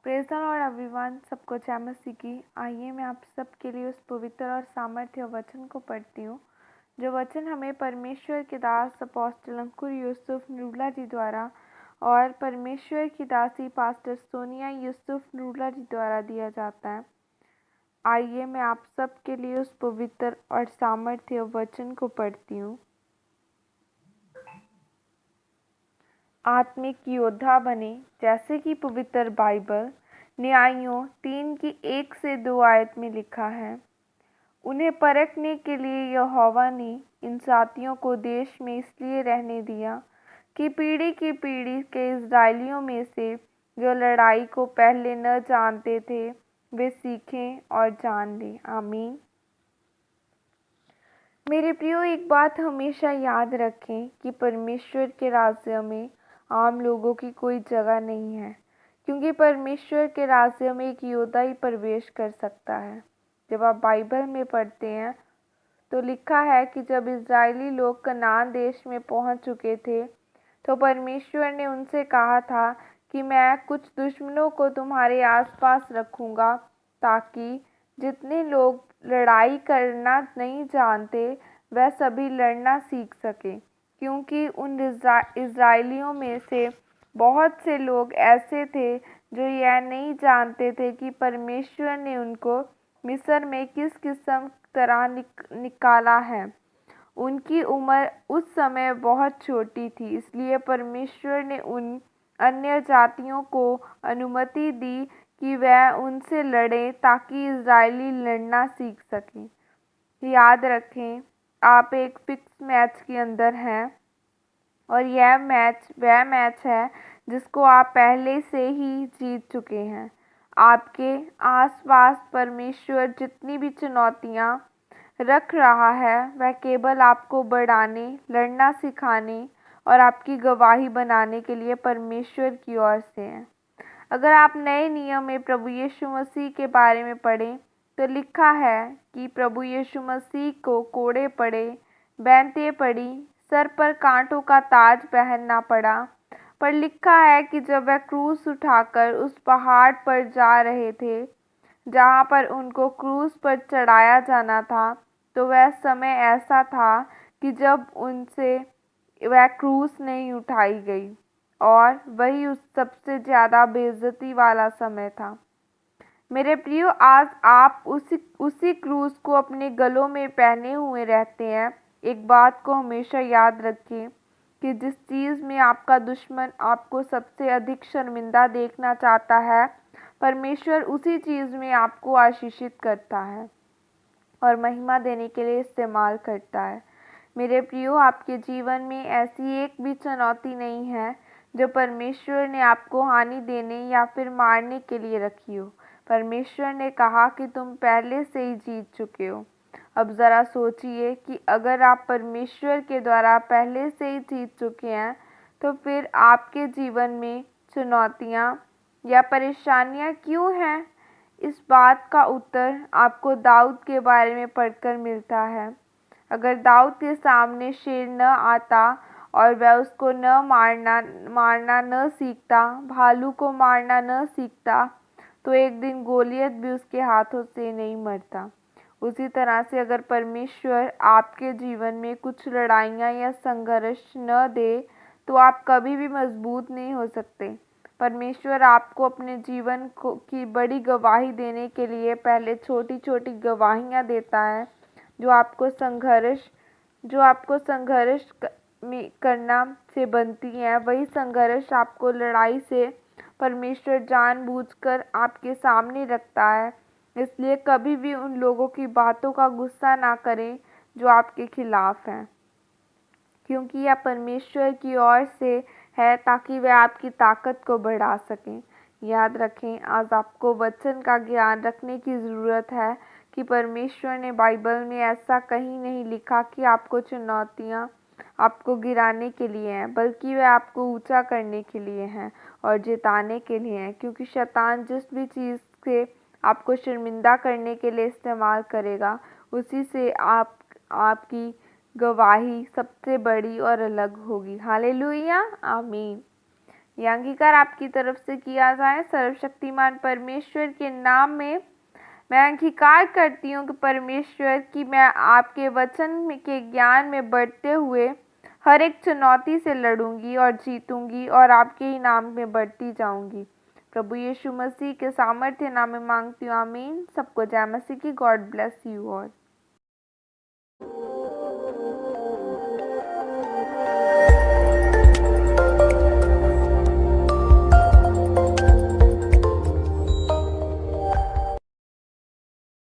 Praise the Lord everyone. सबको जय मसीह की। आइए मैं आप सबके लिए उस पवित्र और सामर्थ्य वचन को पढ़ती हूँ, जो वचन हमें परमेश्वर के दास अपोस्टल अंकुर यूसुफ नरूला जी द्वारा और परमेश्वर की दासी पास्टर सोनिया यूसुफ नरूला जी द्वारा दिया जाता है। आइए मैं आप सबके लिए उस पवित्र और सामर्थ्य वचन को पढ़ती हूँ। आत्मिक योद्धा बने, जैसे कि पवित्र बाइबल न्यायों 3 की 1 से 2 आयत में लिखा है। उन्हें परखने के लिए यहोवा ने इन जातियों को देश में इसलिए रहने दिया कि पीढ़ी की पीढ़ी के इस्राएलियों में से जो लड़ाई को पहले न जानते थे वे सीखें और जान लें। आमीन। मेरे प्रियो, एक बात हमेशा याद रखें कि परमेश्वर के राज्य में आम लोगों की कोई जगह नहीं है, क्योंकि परमेश्वर के राज्य में एक योद्धा ही प्रवेश कर सकता है। जब आप बाइबल में पढ़ते हैं तो लिखा है कि जब इज़राइली लोग कनान देश में पहुंच चुके थे तो परमेश्वर ने उनसे कहा था कि मैं कुछ दुश्मनों को तुम्हारे आसपास रखूंगा, ताकि जितने लोग लड़ाई करना नहीं जानते वह सभी लड़ना सीख सकें, क्योंकि उन इज़राइलियों में से बहुत से लोग ऐसे थे जो यह नहीं जानते थे कि परमेश्वर ने उनको मिस्र में किस किस्म तरह निकाला है। उनकी उम्र उस समय बहुत छोटी थी, इसलिए परमेश्वर ने उन अन्य जातियों को अनुमति दी कि वह उनसे लड़ें ताकि इज़राइली लड़ना सीख सकें। याद रखें, आप एक फिक्स मैच के अंदर हैं और यह मैच वह मैच है जिसको आप पहले से ही जीत चुके हैं। आपके आसपास परमेश्वर जितनी भी चुनौतियाँ रख रहा है वह केवल आपको बढ़ाने, लड़ना सिखाने और आपकी गवाही बनाने के लिए परमेश्वर की ओर से है। अगर आप नए नियम में प्रभु यीशु मसीह के बारे में पढ़ें तो लिखा है कि प्रभु यीशु मसीह को कोड़े पड़े, बैंतें पड़ी, सर पर कांटों का ताज पहनना पड़ा। पर लिखा है कि जब वह क्रूस उठाकर उस पहाड़ पर जा रहे थे जहाँ पर उनको क्रूस पर चढ़ाया जाना था, तो वह समय ऐसा था कि जब उनसे वह क्रूस नहीं उठाई गई, और वही उस सबसे ज़्यादा बेइज्जती वाला समय था। मेरे प्रियो, आज आप उसी क्रूस को अपने गलों में पहने हुए रहते हैं। एक बात को हमेशा याद रखें कि जिस चीज़ में आपका दुश्मन आपको सबसे अधिक शर्मिंदा देखना चाहता है, परमेश्वर उसी चीज़ में आपको आशीषित करता है और महिमा देने के लिए इस्तेमाल करता है। मेरे प्रियो, आपके जीवन में ऐसी एक भी चुनौती नहीं है जो परमेश्वर ने आपको हानि देने या फिर मारने के लिए रखी हो। परमेश्वर ने कहा कि तुम पहले से ही जीत चुके हो। अब ज़रा सोचिए कि अगर आप परमेश्वर के द्वारा पहले से ही जीत चुके हैं, तो फिर आपके जीवन में चुनौतियाँ या परेशानियाँ क्यों हैं? इस बात का उत्तर आपको दाऊद के बारे में पढ़कर मिलता है। अगर दाऊद के सामने शेर न आता और वह उसको मारना न सीखता, भालू को मारना न सीखता, तो एक दिन गोलियत भी उसके हाथों से नहीं मरता। उसी तरह से अगर परमेश्वर आपके जीवन में कुछ लड़ाइयाँ या संघर्ष न दे, तो आप कभी भी मजबूत नहीं हो सकते। परमेश्वर आपको अपने जीवन की बड़ी गवाही देने के लिए पहले छोटी छोटी गवाहियाँ देता है, जो आपको संघर्ष करना से बनती हैं। वही संघर्ष आपको लड़ाई से परमेश्वर जानबूझकर आपके सामने रखता है। इसलिए कभी भी उन लोगों की बातों का गुस्सा ना करें जो आपके खिलाफ हैं, क्योंकि यह परमेश्वर की ओर से है ताकि वह आपकी ताकत को बढ़ा सकें। याद रखें, आज आपको वचन का ज्ञान रखने की ज़रूरत है कि परमेश्वर ने बाइबल में ऐसा कहीं नहीं लिखा कि आपको चुनौतियाँ आपको गिराने के लिए हैं, बल्कि वह आपको ऊंचा करने के लिए हैं और जिताने के लिए हैं। क्योंकि शैतान जिस भी चीज़ से आपको शर्मिंदा करने के लिए इस्तेमाल करेगा, उसी से आपकी गवाही सबसे बड़ी और अलग होगी। हालेलुया, आमीन। ये अंगीकार आपकी तरफ से किया जाए। सर्वशक्तिमान परमेश्वर के नाम में मैं अंगीकार करती हूँ कि परमेश्वर कि मैं आपके वचन के ज्ञान में बढ़ते हुए हर एक चुनौती से लड़ूंगी और जीतूंगी और आपके ही नाम में बढ़ती जाऊंगी। प्रभु यीशु मसीह के सामर्थ्य नाम में मांगती हूँ, आमीन। सबको जय मसीह की। God bless you all.